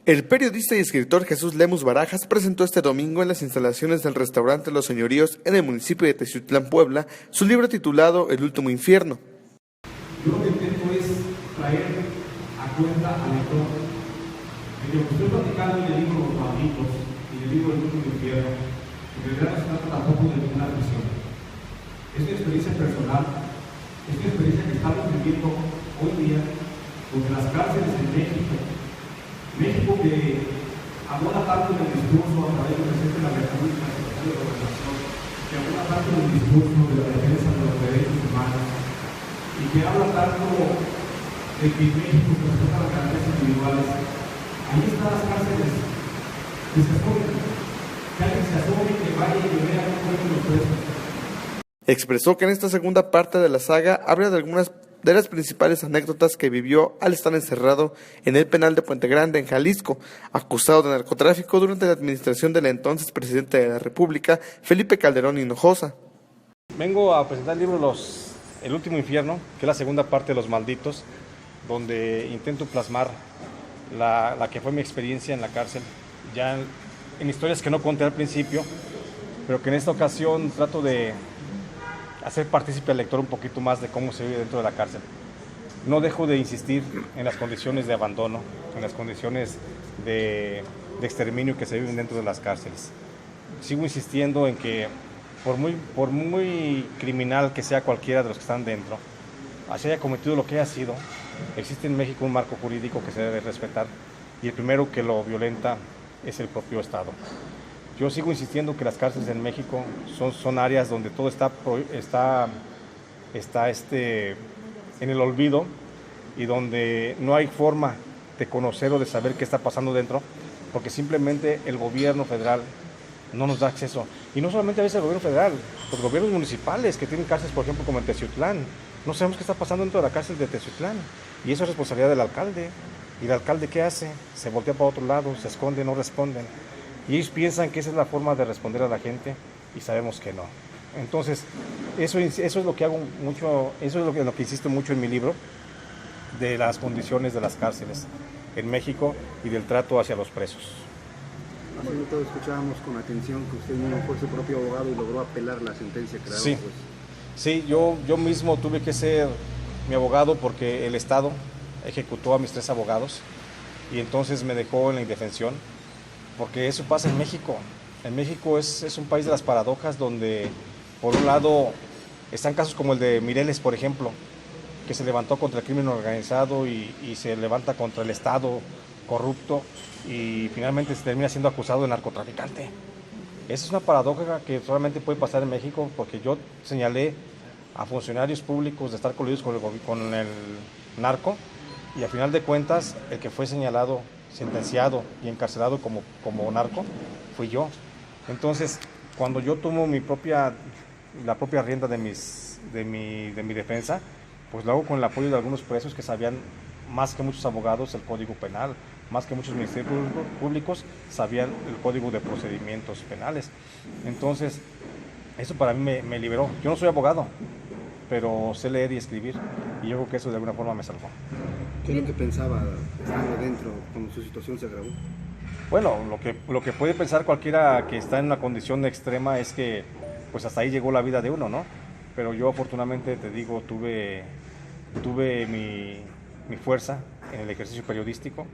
El periodista y escritor Jesús Lemus Barajas presentó este domingo en las instalaciones del restaurante Los Señoríos en el municipio de Teciutlán, Puebla, su libro titulado El Último Infierno. Yo lo que intento es traer a cuenta al lector de que lo que estoy platicando en el libro Los Malditos y en el libro El Último Infierno, en realidad no se trata tampoco de ninguna prisión. Es una experiencia personal, es una experiencia que estamos viviendo hoy día, donde las cárceles en México que abona tanto en el discurso a través del presidente de la República, el secretario de Gobernación, que abona tanto en el discurso de la defensa de los derechos humanos y que habla tanto de que en México se respetan las garantías individuales. Ahí están las cárceles que se asomen, que alguien se asome, que vaya y vea cómo están los presos. Expresó que en esta segunda parte de la saga habla de algunas de las principales anécdotas que vivió al estar encerrado en el penal de Puente Grande, en Jalisco, acusado de narcotráfico durante la administración del entonces presidente de la República, Felipe Calderón Hinojosa. Vengo a presentar el libro El Último Infierno, que es la segunda parte de Los Malditos, donde intento plasmar la que fue mi experiencia en la cárcel, ya en historias que no conté al principio, pero que en esta ocasión trato de hacer partícipe al lector un poquito más de cómo se vive dentro de la cárcel. No dejo de insistir en las condiciones de abandono, en las condiciones de exterminio que se viven dentro de las cárceles. Sigo insistiendo en que por muy criminal que sea cualquiera de los que están dentro, así haya cometido lo que haya sido, existe en México un marco jurídico que se debe respetar y el primero que lo violenta es el propio Estado. Yo sigo insistiendo que las cárceles en México son áreas donde todo está en el olvido y donde no hay forma de conocer o de saber qué está pasando dentro, porque simplemente el gobierno federal no nos da acceso. Y no solamente a veces el gobierno federal, los gobiernos municipales que tienen cárceles, por ejemplo, como en Teciutlán, no sabemos qué está pasando dentro de la cárcel de Teciutlán. Y eso es responsabilidad del alcalde. ¿Y el alcalde qué hace? Se voltea para otro lado, se esconde, no responden. Y ellos piensan que esa es la forma de responder a la gente y sabemos que no. Entonces, eso es lo que hago mucho, eso es lo que insisto mucho en mi libro, de las condiciones de las cárceles en México y del trato hacia los presos. Hace un rato escuchábamos con atención que usted mismo fue su propio abogado y logró apelar la sentencia que Sí, sí, yo mismo tuve que ser mi abogado porque el Estado ejecutó a mis 3 abogados y entonces me dejó en la indefensión, porque eso pasa en México. En México es un país de las paradojas donde, por un lado, están casos como el de Mireles, por ejemplo, que se levantó contra el crimen organizado y se levanta contra el Estado corrupto y finalmente se termina siendo acusado de narcotraficante. Esa es una paradoja que solamente puede pasar en México, porque yo señalé a funcionarios públicos de estar coludidos con el narco y a final de cuentas el que fue señalado, sentenciado y encarcelado como narco fui yo. Entonces, cuando yo tomo la propia rienda de mi defensa, pues lo hago con el apoyo de algunos presos que sabían más que muchos abogados el Código Penal, más que muchos ministerios públicos sabían el Código de Procedimientos Penales. Entonces, eso para mí me liberó. Yo no soy abogado, pero sé leer y escribir, y yo creo que eso de alguna forma me salvó. ¿Qué es lo que pensaba estando dentro cuando su situación se agravó? Bueno, lo que puede pensar cualquiera que está en una condición extrema es que pues hasta ahí llegó la vida de uno, ¿no? Pero yo afortunadamente, te digo, tuve mi fuerza en el ejercicio periodístico.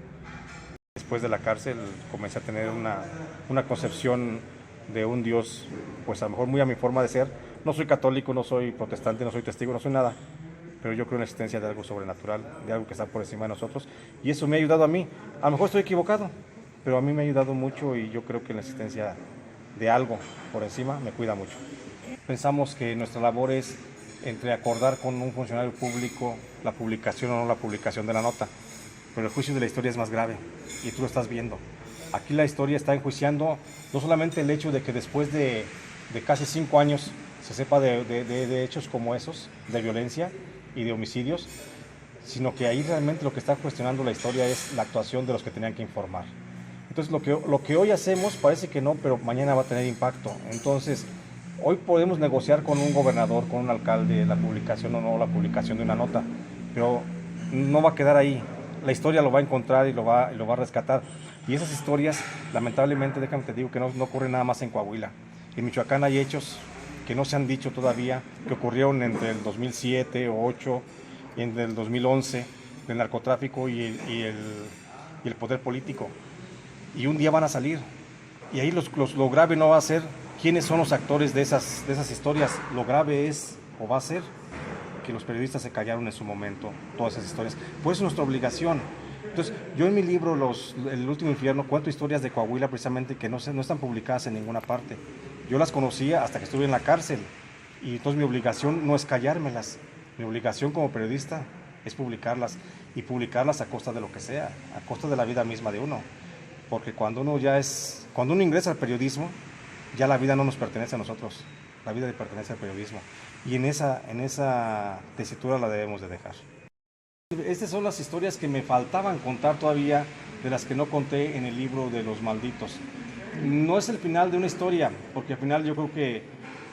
Después de la cárcel comencé a tener una concepción de un Dios, pues a lo mejor muy a mi forma de ser. No soy católico, no soy protestante, no soy testigo, no soy nada, pero yo creo en la existencia de algo sobrenatural, de algo que está por encima de nosotros, y eso me ha ayudado a mí. A lo mejor estoy equivocado, pero a mí me ha ayudado mucho y yo creo que la existencia de algo por encima me cuida mucho. Pensamos que nuestra labor es entre acordar con un funcionario público la publicación o no la publicación de la nota, pero el juicio de la historia es más grave y tú lo estás viendo. Aquí la historia está enjuiciando no solamente el hecho de que después de casi 5 años se sepa de hechos como esos, de violencia y de homicidios, sino que ahí realmente lo que está cuestionando la historia es la actuación de los que tenían que informar. Entonces lo que hoy hacemos parece que no, pero mañana va a tener impacto. Entonces hoy podemos negociar con un gobernador, con un alcalde, la publicación o no la publicación de una nota, pero no va a quedar ahí. La historia lo va a encontrar y lo va a rescatar. Y esas historias, lamentablemente, déjame te digo que no ocurren nada más en Coahuila. En Michoacán hay hechos que no se han dicho todavía, que ocurrieron entre el 2007 o 2008 y entre el 2011, del narcotráfico y el poder político. Y un día van a salir. Y ahí lo grave no va a ser quiénes son los actores de esas historias. Lo grave es, o va a ser, que los periodistas se callaron en su momento, todas esas historias. Por eso es nuestra obligación. Entonces, yo en mi libro, El Último Infierno, cuento historias de Coahuila precisamente que no están publicadas en ninguna parte. Yo las conocía hasta que estuve en la cárcel. Y entonces mi obligación no es callármelas. Mi obligación como periodista es publicarlas. Y publicarlas a costa de lo que sea, a costa de la vida misma de uno. Porque cuando uno ingresa al periodismo, ya la vida no nos pertenece a nosotros. La vida le pertenece al periodismo. Y en esa tesitura la debemos de dejar. Estas son las historias que me faltaban contar todavía, de las que no conté en el libro de Los Malditos. No es el final de una historia, porque al final yo creo que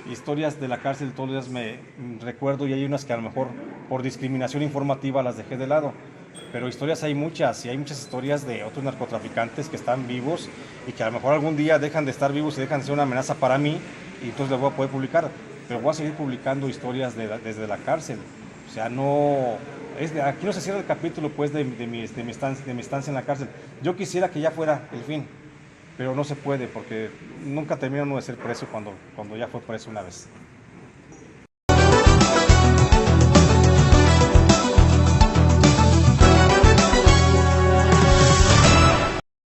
historias de la cárcel todos los días me recuerdo, y hay unas que a lo mejor por discriminación informativa las dejé de lado. Pero historias hay muchas, y hay muchas historias de otros narcotraficantes que están vivos y que a lo mejor algún día dejan de estar vivos y dejan de ser una amenaza para mí, y entonces les voy a poder publicar. Pero voy a seguir publicando historias desde la cárcel. O sea, aquí no se cierra el capítulo pues de mi estancia en la cárcel. Yo quisiera que ya fuera el fin, pero no se puede, porque nunca termina uno de ser preso cuando ya fue preso una vez.